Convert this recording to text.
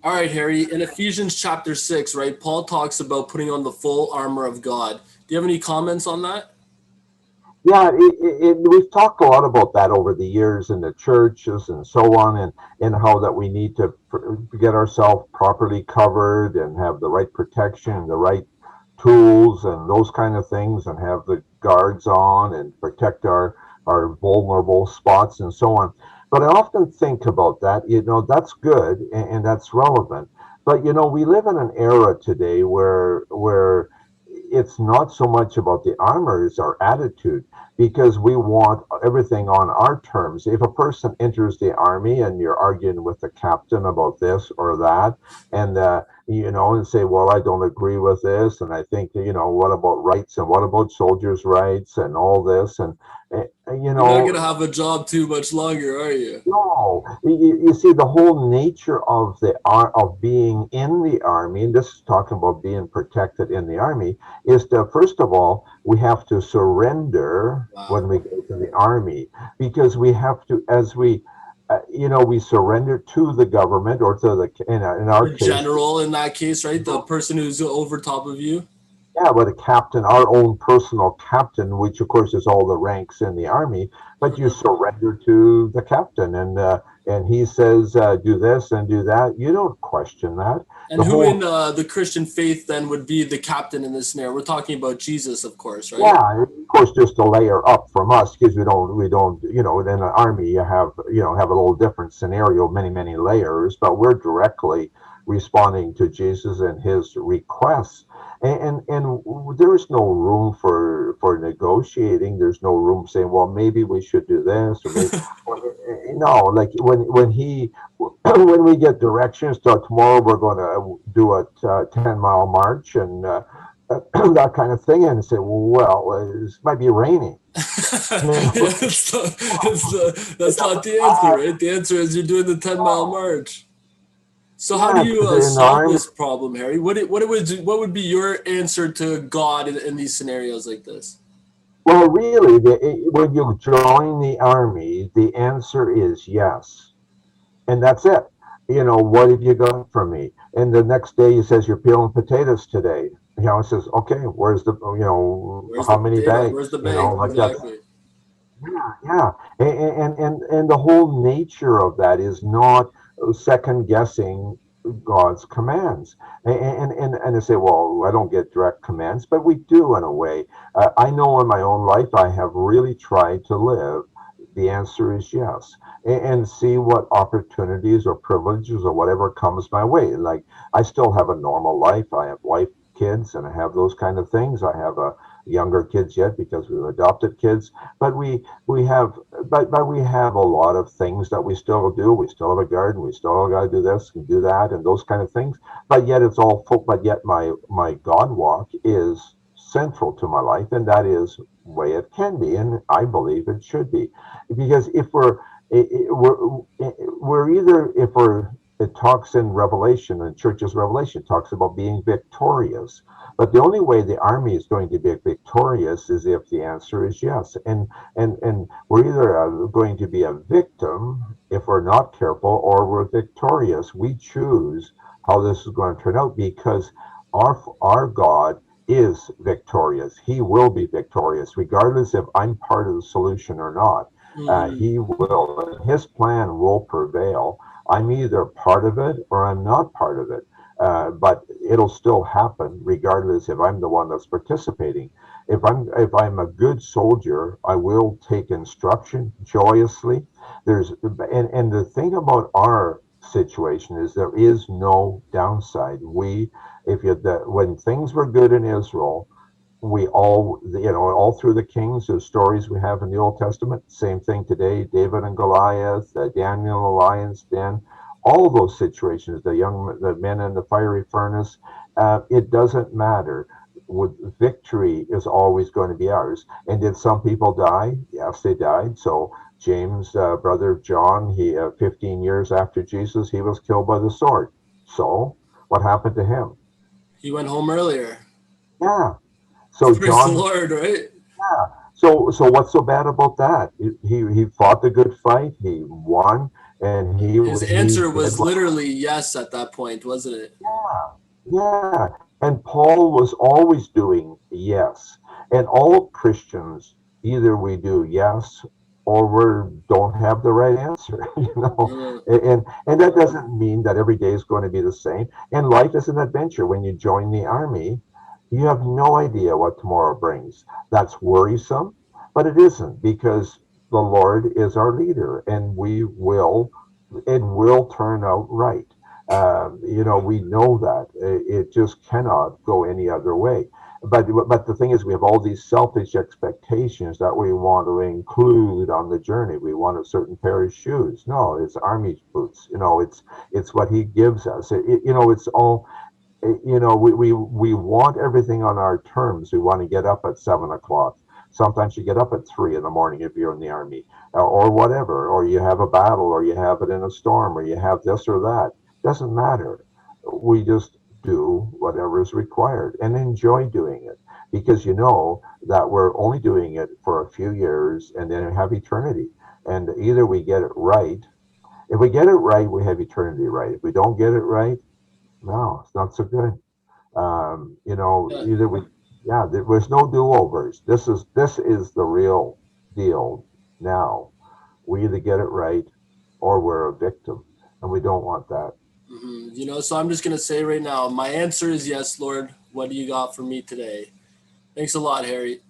All right, Harry. In Ephesians chapter 6, right, Paul talks about putting on the full armor of God. Do you have any comments on that? Yeah, we've talked a lot about that over the years in the churches and so on, and how that we need to get ourselves properly covered and have the right protection and the right tools and those kind of things, and have the guards on and protect our vulnerable spots and so on. But I often think about that. That's good, and that's relevant. But we live in an era today where it's not so much about the armor as our attitude, because we want everything on our terms. If a person enters the army and you're arguing with the captain about this or that, and say, well, I don't agree with this, and I think, what about rights and what about soldiers' rights and all this, and you You're not know, gonna have a job too much longer, are you? no, you see, the whole nature of of being in the army, and this is talking about being protected in the army, is that first of all we have to surrender when Wow. we go to the army, because we have to, as we surrender to the government, or to in our The case, general in that case, right? The person who's over top of you. yeah, but a captain, our own personal captain, which of course is all the ranks in the army, but you Uh-huh. surrender to the captain, and he says, do this and do that. You don't question that. And The who in whole the Christian faith then would be the captain in this scenario? We're talking about Jesus, of course, right? Yeah, of course, just a layer up from us, because we don't, in an army you have a little different scenario, many layers, but we're directly responding to Jesus and his requests, and there is no room for negotiating. There's no room saying, well, maybe we should do this, or maybe. No, like when we get directions, so tomorrow we're going to do a 10-mile march, and that kind of thing, and say, well, it might be raining. Yeah, that's not the answer, right? The answer is you're doing the 10-mile march. So how do Yeah, you because in the solve army, this problem, Harry? What would be your answer to God in these scenarios like this? well, really, when you join the army, the answer is yes, and that's it. What have you got from me? And the next day he says, you're peeling potatoes today. He says, okay, where's Where's the how many potatoes? Where's bags? the bag? Like that's. Exactly. Yeah, yeah, and the whole nature of that is not second guessing God's commands, and they say, well, I don't get direct commands, but we do in a way. I know in my own life I have really tried to live. The answer is yes, and see what opportunities or privileges or whatever comes my way. Like, I still have a normal life. I have wife, kids, and I have those kind of things. I have a younger kids yet because we've adopted kids, but we have but we have a lot of things that we still do. We still have a garden. We still got to do this and do that and those kind of things. But yet it's all full. But yet my God walk is central to my life, and that is the way it can be, and I believe it should be, because if we're either, if we're it talks in Revelation, and church's Revelation talks about being victorious. But the only way the army is going to be victorious is if the answer is yes. And we're either going to be a victim if we're not careful, or we're victorious. We choose how this is going to turn out, because our God is victorious. He will be victorious regardless if I'm part of the solution or not. Hmm. He will, and his plan will prevail. I'm either part of it or I'm not part of it. But it'll still happen regardless if I'm the one that's participating. If I'm a good soldier, I will take instruction joyously. And the thing about our situation is there is no downside. We if you the, When things were good in Israel, we all through the kings, the stories we have in the Old Testament, same thing today. David and Goliath, Daniel in the lion's den, all those situations, the men in the fiery furnace. It doesn't matter. With victory is always going to be ours. And did some people die? Yes, they died. So James, brother of John, 15 years after Jesus, he was killed by the sword. So what happened to him? He went home earlier. Yeah. So Praise the John. Lord, right? Yeah. So what's so bad about that? He fought the good fight. He won. and His he answer did was literally yes at that point, wasn't it? yeah. And Paul was always doing yes. And all Christians, either we do yes or we don't have the right answer, you know. Uh, And that doesn't mean that every day is going to be the same. And life is an adventure. When you join the army, you have no idea what tomorrow brings. That's worrisome, but it isn't, because the Lord is our leader, and it will turn out right. You know, we know that it just cannot go any other way. But the thing is, we have all these selfish expectations that we want to include on the journey. We want a certain pair of shoes. No, it's army boots. You know, it's what He gives us. You know, it's all. You know, we want everything on our terms. We want to get up at 7 o'clock. Sometimes you get up at 3 in the morning if you're in the army, or whatever, or you have a battle, or you have it in a storm, or you have this or that. Doesn't matter. We just do whatever is required and enjoy doing it, because you know that we're only doing it for a few years and then have eternity. And either we get it right. If we get it right, we have eternity right. If we don't get it right, no, it's not so good. You know, yeah. either we, yeah, there was no do-overs. This is the real deal now. We either get it right or we're a victim, and we don't want that. You know, so I'm just going to say right now, my answer is yes, Lord. What do you got for me today? Thanks a lot, Harry.